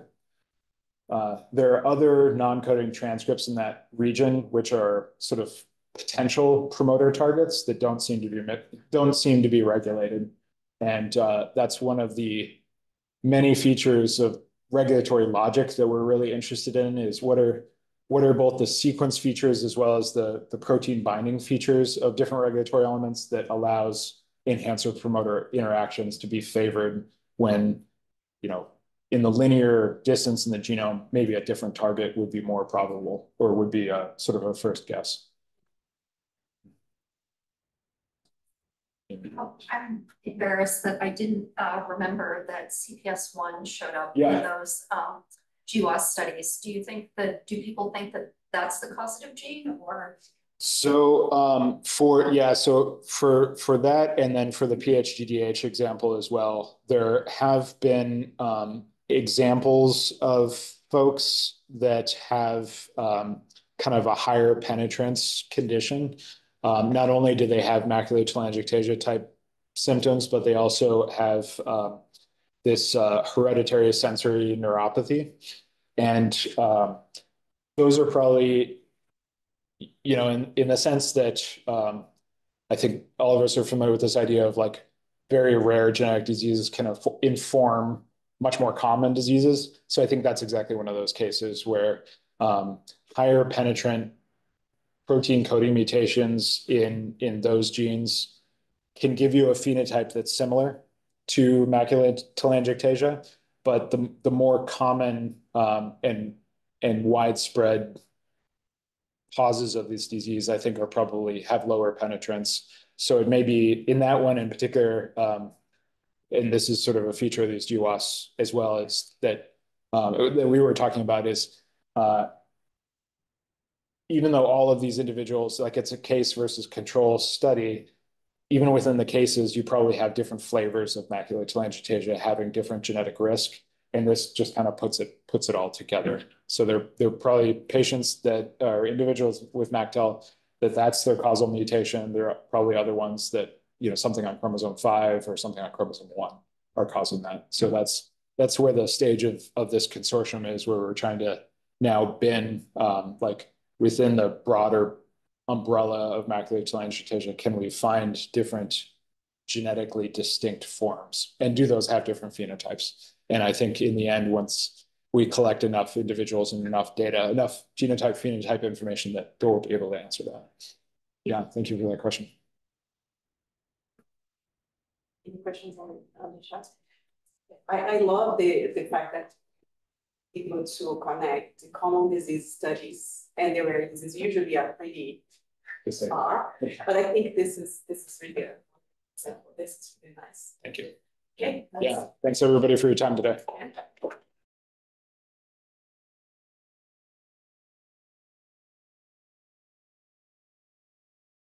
there are other non-coding transcripts in that region, which are sort of potential promoter targets that don't seem to be regulated. And that's one of the many features of regulatory logic that we're really interested in, is what are both the sequence features as well as the protein binding features of different regulatory elements that allows enhancer promoter interactions to be favored when, in the linear distance in the genome, maybe a different target would be more probable or would be a sort of a first guess. I'm embarrassed that I didn't remember that CPS1 showed up Yeah. in those GWAS studies. Do people think that that's the causative gene, or? So for that, and then for the PHGDH example as well, there have been examples of folks that have kind of a higher penetrance condition. not only do they have macular telangiectasia type symptoms, but they also have this hereditary sensory neuropathy. And those are probably, you know, in the sense that I think all of us are familiar with this idea of like very rare genetic diseases can inform much more common diseases. So I think that's exactly one of those cases where higher penetrant protein coding mutations in those genes can give you a phenotype that's similar to macular telangiectasia, but the more common and widespread causes of this disease, I think, are probably have lower penetrance. So it may be in that one in particular, and this is sort of a feature of these GWAS as well, is that that we were talking about is even though all of these individuals, like it's a case versus control study, even within the cases, you probably have different flavors of macular telangiectasia having different genetic risk. And this just kind of puts it all together. So they're probably patients that are individuals with MacTel that's their causal mutation. There are probably other ones that, you know, something on chromosome 5 or something on chromosome 1 are causing that. So that's where the stage of this consortium is, where we're trying to now bin like within the broader umbrella of macular telangiectasia, can we find different genetically distinct forms, and do those have different phenotypes? And I think in the end, once we collect enough individuals and enough data, enough genotype, phenotype information, that we'll be able to answer that. Yeah, thank you for that question. Any questions on the chat? I love the fact that able to connect the common disease studies and the rare disease usually are pretty far, but I think this is really good. So this is really nice. Thank you. Okay. Yeah, thanks everybody for your time today. Yeah.